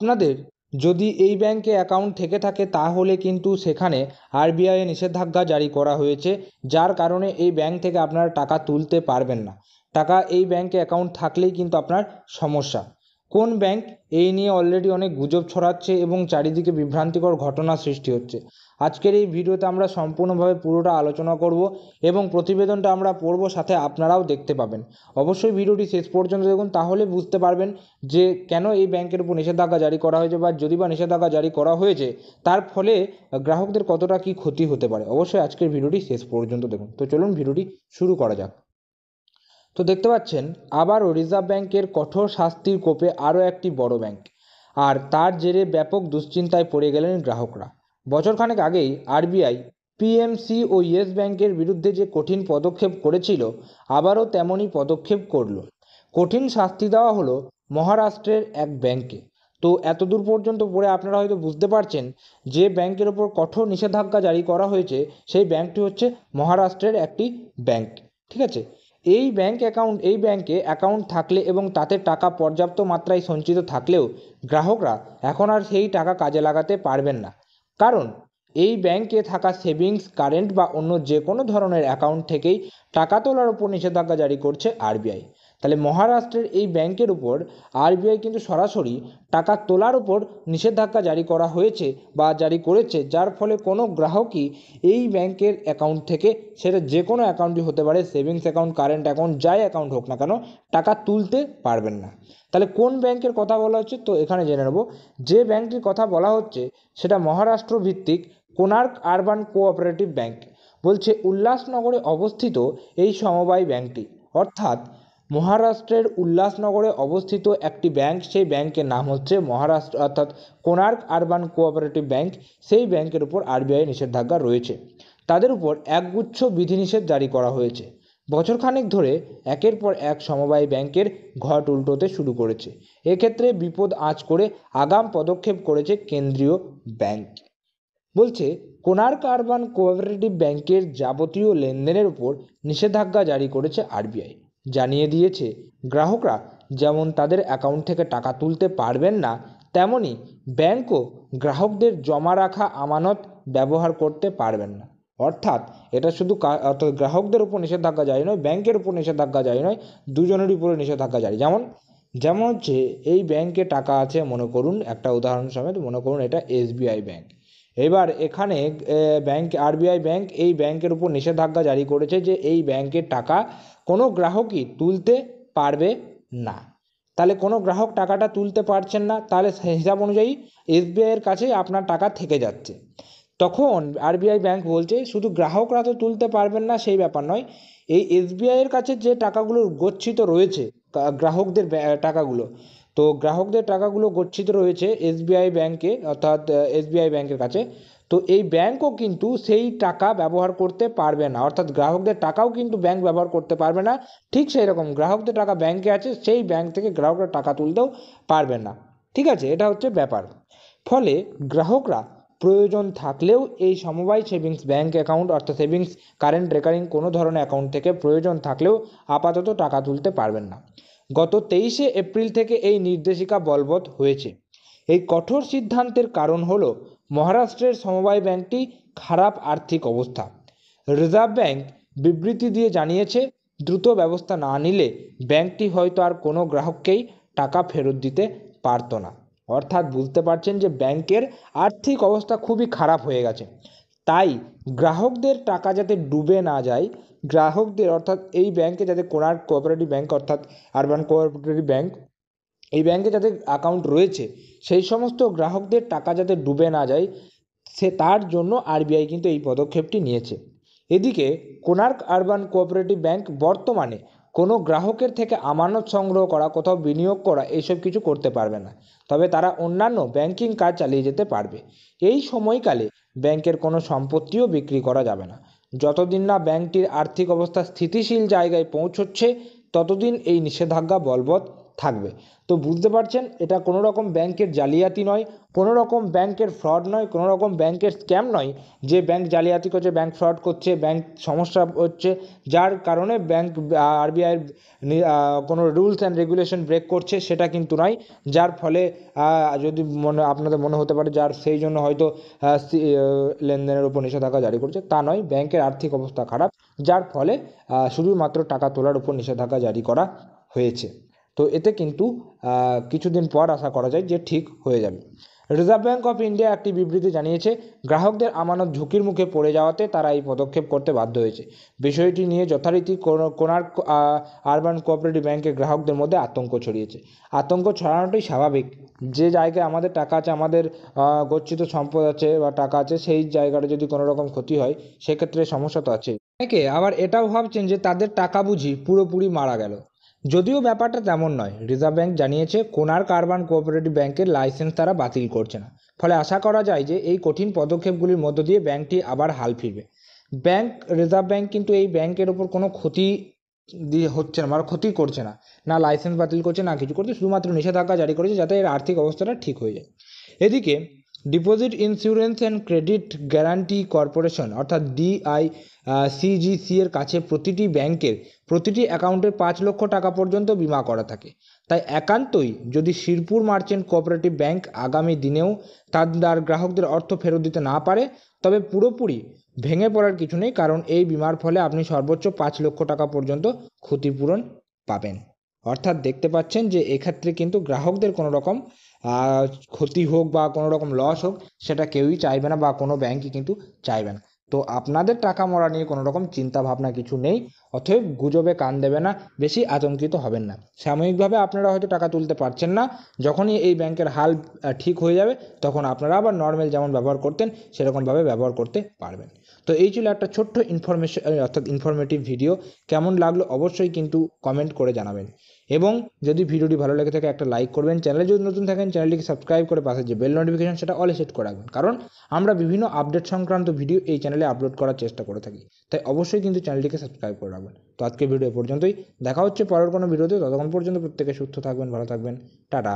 আপনাদের যদি এই ব্যাংকে অ্যাকাউন্ট থেকে থাকে তাহলে কিন্তু সেখানে আরবিআই নিষেধাজ্ঞা জারি করা হয়েছে, যার কারণে এই ব্যাংক থেকে আপনারা টাকা তুলতে পারবেন না। টাকা এই ব্যাংকে অ্যাকাউন্ট থাকলেই কিন্তু আপনার সমস্যা। কোন ব্যাংক, এই নিয়ে অলরেডি অনেক গুজব ছড়াচ্ছে এবং চারিদিকে বিভ্রান্তিকর ঘটনা সৃষ্টি হচ্ছে। আজকের এই ভিডিওতে আমরা সম্পূর্ণভাবে পুরোটা আলোচনা করব এবং প্রতিবেদনটা আমরা পড়ব, সাথে আপনারাও দেখতে পাবেন। অবশ্যই ভিডিওটি শেষ পর্যন্ত দেখুন, তাহলে বুঝতে পারবেন যে কেন এই ব্যাংকের উপর নিষেধাজ্ঞা জারি করা হয়েছে, বা যদি বা নিষেধাজ্ঞা জারি করা হয়েছে তার ফলে গ্রাহকদের কতটা কী ক্ষতি হতে পারে। অবশ্যই আজকের ভিডিওটি শেষ পর্যন্ত দেখুন। তো চলুন ভিডিওটি শুরু করা যাক। তো দেখতে পাচ্ছেন আবারও রিজার্ভ ব্যাংকের কঠোর শাস্তির কোপে আরও একটি বড় ব্যাংক, আর তার জেরে ব্যাপক দুশ্চিন্তায় পড়ে গেলেন গ্রাহকরা। বছরখানেক আগেই আরবিআই পিএমসি ও ইয়েস ব্যাংকের বিরুদ্ধে যে কঠিন পদক্ষেপ করেছিল, আবারও তেমনই পদক্ষেপ করল। কঠিন শাস্তি দেওয়া হলো মহারাষ্ট্রের এক ব্যাংকে। তো এতদূর পর্যন্ত পড়ে আপনারা হয়তো বুঝতে পারছেন যে ব্যাংকের ওপর কঠোর নিষেধাজ্ঞা জারি করা হয়েছে, সেই ব্যাংকটি হচ্ছে মহারাষ্ট্রের একটি ব্যাংক। ঠিক আছে, এই ব্যাংকে অ্যাকাউন্ট থাকলে এবং তাতে টাকা পর্যাপ্ত মাত্রায় সঞ্চিত থাকলেও গ্রাহকরা এখন আর সেই টাকা কাজে লাগাতে পারবেন না। কারণ এই ব্যাংকে থাকা সেভিংস, কারেন্ট বা অন্য যে কোনো ধরনের অ্যাকাউন্ট থেকেই টাকা তোলার উপর নিষেধাজ্ঞা জারি করছে আরবিআই। তাহলে মহারাষ্ট্রের এই ব্যাংকের উপর আরবিআই কিন্তু সরাসরি টাকা তোলার উপর নিষেধাজ্ঞা জারি করা হয়েছে বা জারি করেছে, যার ফলে কোনো গ্রাহকই এই ব্যাংকের অ্যাকাউন্ট থেকে, সেটা যে কোনো অ্যাকাউন্টই হতে পারে, সেভিংস অ্যাকাউন্ট, কারেন্ট অ্যাকাউন্ট, যাই অ্যাকাউন্ট হোক না কেন, টাকা তুলতে পারবেন না। তাহলে কোন ব্যাংকের কথা বলা হচ্ছে, তো এখানে জেনে নেব। যে ব্যাংকটির কথা বলা হচ্ছে সেটা মহারাষ্ট্র ভিত্তিক কোনার্ক আরবান কোঅপারেটিভ ব্যাংক। বলছে উল্লাসনগরে অবস্থিত এই সমবায় ব্যাংকটি, অর্থাৎ মহারাষ্ট্রের উল্লাসনগরে অবস্থিত একটি ব্যাংক, সেই ব্যাংকের নাম হচ্ছে মহারাষ্ট্র অর্থাৎ কোনার্ক আরবান কোঅপারেটিভ ব্যাংক। সেই ব্যাংকের উপর আরবিআই নিষেধাজ্ঞা রয়েছে। তাদের উপর একগুচ্ছ বিধিনিষেধ জারি করা হয়েছে। বছরখানেক ধরে একের পর এক সমবায় ব্যাংকের ঘট উল্টোতে শুরু করেছে। এক্ষেত্রে বিপদ আঁচ করে আগাম পদক্ষেপ করেছে কেন্দ্রীয় ব্যাংক। বলছে কোনার্ক আরবান কোঅপারেটিভ ব্যাংকের যাবতীয় লেনদেনের উপর নিষেধাজ্ঞা জারি করেছে আরবিআই। জানিয়ে দিয়েছে গ্রাহকরা যেমন তাদের অ্যাকাউন্ট থেকে টাকা তুলতে পারবেন না, তেমনি ব্যাংকও গ্রাহকদের জমা রাখা আমানত ব্যবহার করতে পারবেন না। অর্থাৎ এটা শুধু অর্থাৎ গ্রাহকদের উপর নিষেধাজ্ঞা জারি নয়, ব্যাংকের উপর নিষেধাজ্ঞা জারি নয়, দুজনেরই উপরে নিষেধাজ্ঞা জারি। যেমন হচ্ছে এই ব্যাংকে টাকা আছে, মনে করুন একটা উদাহরণ সমেত, মনে করুন এটা এসবিআই ব্যাংক। এবার এখানে আরবিআই ব্যাংক এই ব্যাংকের উপর নিষেধাজ্ঞা জারি করেছে যে এই ব্যাংকের টাকা কোনো গ্রাহকই তুলতে পারবে না। তাহলে কোনো গ্রাহক টাকাটা তুলতে পারছেন না, তাহলে হিসাব অনুযায়ী এসবিআইয়ের কাছেই আপনার টাকা থেকে যাচ্ছে। তখন আরবিআই ব্যাংক বলছে শুধু গ্রাহকরা তো তুলতে পারবেন না সেই ব্যাপার নয়, এই এসবিআইয়ের কাছে যে টাকাগুলো গচ্ছিত রয়েছে, গ্রাহকদের টাকাগুলো, তো গ্রাহকদের টাকাগুলো গচ্ছিত রয়েছে এসবিআই ব্যাংকে, অর্থাৎ এসবিআই ব্যাংকের কাছে। তো এই ব্যাংকও কিন্তু সেই টাকা ব্যবহার করতে পারবে না, অর্থাৎ গ্রাহকদের টাকাও কিন্তু ব্যাংক ব্যবহার করতে পারবে না। ঠিক সেই রকম গ্রাহকদের টাকা ব্যাংকে আছে, সেই ব্যাংক থেকে গ্রাহকরা টাকা তুলতেও পারবেন না। ঠিক আছে, এটা হচ্ছে ব্যাপার। ফলে গ্রাহকরা প্রয়োজন থাকলেও এই সমবায় সেভিংস ব্যাংক অ্যাকাউন্ট, অর্থাৎ সেভিংস, কারেন্ট, রেকারিং কোনো ধরনের অ্যাকাউন্ট থেকে প্রয়োজন থাকলেও আপাতত টাকা তুলতে পারবেন না। গত 23শে এপ্রিল থেকে এই নির্দেশিকা বলবৎ হয়েছে। এই কঠোর সিদ্ধান্তের কারণ হলো মহারাষ্ট্রের সমবায় ব্যাংকটি খারাপ আর্থিক অবস্থা। রিজার্ভ ব্যাংক বিবৃতি দিয়ে জানিয়েছে দ্রুত ব্যবস্থা না নিলে ব্যাংকটি হয়তো আর কোনো গ্রাহককেই টাকা ফেরত দিতে পারত না। অর্থাৎ বুঝতে পারছেন যে ব্যাংকের আর্থিক অবস্থা খুবই খারাপ হয়ে গেছে। তাই গ্রাহকদের টাকা যাতে ডুবে না যায়, গ্রাহকদের অর্থাৎ এই ব্যাংকে যাতে কোনার্ক কোঅপারেটিভ ব্যাংক অর্থাৎ আরবান কোঅপারেটিভ ব্যাংক, এই ব্যাংকে যাদের অ্যাকাউন্ট রয়েছে সেই সমস্ত গ্রাহকদের টাকা যাতে ডুবে না যায়, তার জন্য আরবিআই কিন্তু এই পদক্ষেপটি নিয়েছে। এদিকে কোনার্ক আরবান কোঅপারেটিভ ব্যাংক বর্তমানে কোনো গ্রাহকের থেকে আমানত সংগ্রহ করা, কোথাও বিনিয়োগ করা, এইসব কিছু করতে পারবে না। তবে তারা অন্যান্য ব্যাংকিং কাজ চালিয়ে যেতে পারবে। এই সময়কালে ব্যাংকের কোনো সম্পত্তিও বিক্রি করা যাবে না। যতদিন না ব্যাংকটির আর্থিক অবস্থা স্থিতিশীল জায়গায় পৌঁছচ্ছে ততদিন এই নিষেধাজ্ঞা বলবৎ থাকবে। তো বুঝতে পারছেন, এটা কোনো রকম ব্যাংকের জালিয়াতি নয়, কোনো রকম ব্যাংকের ফ্রড নয়, কোনো রকম ব্যাংকের স্ক্যাম নয় যে ব্যাংক জালিয়াতি করছে, ব্যাংক ফ্রড করছে, ব্যাংক সমস্যা হচ্ছে, যার কারণে ব্যাংক আরবিআইয়ের কোনো রুলস অ্যান্ড রেগুলেশন ব্রেক করছে, সেটা কিন্তু নয়। যার ফলে যদি আপনাদের মনে হতে পারে যার সেই জন্য হয়তো লেনদেনের উপর নিষেধাজ্ঞা জারি করছে, তা নয়। ব্যাংকের আর্থিক অবস্থা খারাপ, যার ফলে শুধুমাত্র টাকা তোলার উপর নিষেধাজ্ঞা জারি করা হয়েছে। তো এতে কিন্তু কিছুদিন পর আশা করা যায় যে ঠিক হয়ে যাবে। রিজার্ভ ব্যাঙ্ক অফ ইন্ডিয়া একটি বিবৃতি জানিয়েছে, গ্রাহকদের আমানত ঝুঁকির মুখে পড়ে যাওয়াতে তারা এই পদক্ষেপ করতে বাধ্য হয়েছে। বিষয়টি নিয়ে যথারীতি কোণার্ক আরবান কোঅপারেটিভ ব্যাংকের গ্রাহকদের মধ্যে আতঙ্ক ছড়িয়েছে। আতঙ্ক ছড়ানোটাই স্বাভাবিক। যে জায়গায় আমাদের টাকা আছে, আমাদের গচ্ছিত সম্পদ আছে বা টাকা আছে, সেই জায়গাটা যদি কোনো রকম ক্ষতি হয়, সেক্ষেত্রে সমস্যা তো আছেই। অনেকে আবার এটাও ভাবছেন যে তাদের টাকা বুঝি পুরোপুরি মারা গেল। যদিও ব্যাপারটা তেমন নয়। রিজার্ভ ব্যাঙ্ক জানিয়েছে কোণার্ক আরবান কোঅপারেটিভ ব্যাংকের লাইসেন্স তারা বাতিল করছে না। ফলে আশা করা যায় যে এই কঠিন পদক্ষেপগুলির মধ্য দিয়ে ব্যাংকটি আবার হাল ফিরবে। রিজার্ভ ব্যাঙ্ক কিন্তু এই ব্যাংকের ওপর কোনো ক্ষতি হচ্ছে না, মানে ক্ষতি করছে না, না লাইসেন্স বাতিল করছে, না কিছু করছে, শুধুমাত্র নিষেধাজ্ঞা জারি করেছে যাতে এর আর্থিক অবস্থাটা ঠিক হয়ে যায়। এদিকে deposit insurance and credit guarantee corporation অর্থাৎ ডিআইসিজিসি এর কাছে প্রতিটি ব্যাংকের প্রতিটি অ্যাকাউন্টের 5 লক্ষ টাকা পর্যন্ত বিমা করা থাকে। তাই একান্তই যদি শিরপুর মার্চেন্ট কোঅপারেটিভ ব্যাংক আগামী দিনেও তার গ্রাহকদের অর্থ ফেরত দিতে না পারে, তবে পুরোপুরি ভেঙে পড়ার কিছু নেই, কারণ এই বিমার ফলে আপনি সর্বোচ্চ 5 লক্ষ টাকা পর্যন্ত ক্ষতিপূরণ পাবেন। অর্থাৎ দেখতে পাচ্ছেন যে এক্ষেত্রে কিন্তু গ্রাহকদের কোনো রকম ক্ষতি হোক বা কোনো রকম লস হোক, সেটা কেউই চাইবে না বা কোনো ব্যাংকই কিন্তু চাইবে না। তো আপনাদের টাকা মরা নিয়ে কোনো রকম চিন্তা ভাবনা কিছু নেই, অতএব গুজবে কান দেবে না, বেশি আতঙ্কিত হবেন না। সাময়িকভাবে আপনারা হয়তো টাকা তুলতে পারছেন না, যখনই এই ব্যাংকের হাল ঠিক হয়ে যাবে, তখন আপনারা আবার নর্মাল যেমন ব্যবহার করতেন সেরকমভাবে ব্যবহার করতে পারবেন। তো এই ছিল একটা ছোট্ট অর্থাৎ ইনফরমেটিভ ভিডিও। কেমন লাগলো অবশ্যই কিন্তু কমেন্ট করে জানাবেন, এবং যদি ভিডিওটি ভালো লেগে থাকে একটা লাইক করবেন। চ্যানেলে যদি নতুন থাকেন চ্যানেলটিকে সাবস্ক্রাইব করে পাশে যে বেল নোটিফিকেশন সেটা অলে সেট করে রাখবেন, কারণ আমরা বিভিন্ন আপডেট সংক্রান্ত ভিডিও এই চ্যানেলে আপলোড করার চেষ্টা করে থাকি। তাই অবশ্যই কিন্তু চ্যানেলটিকে সাবস্ক্রাইব করে রাখবেন। তো আজকের ভিডিও পর্যন্তই, দেখা হচ্ছে পরের কোনো ভিডিওতে। ততক্ষণ পর্যন্ত প্রত্যেকে সুস্থ থাকবেন, ভালো থাকবেন, টাটা।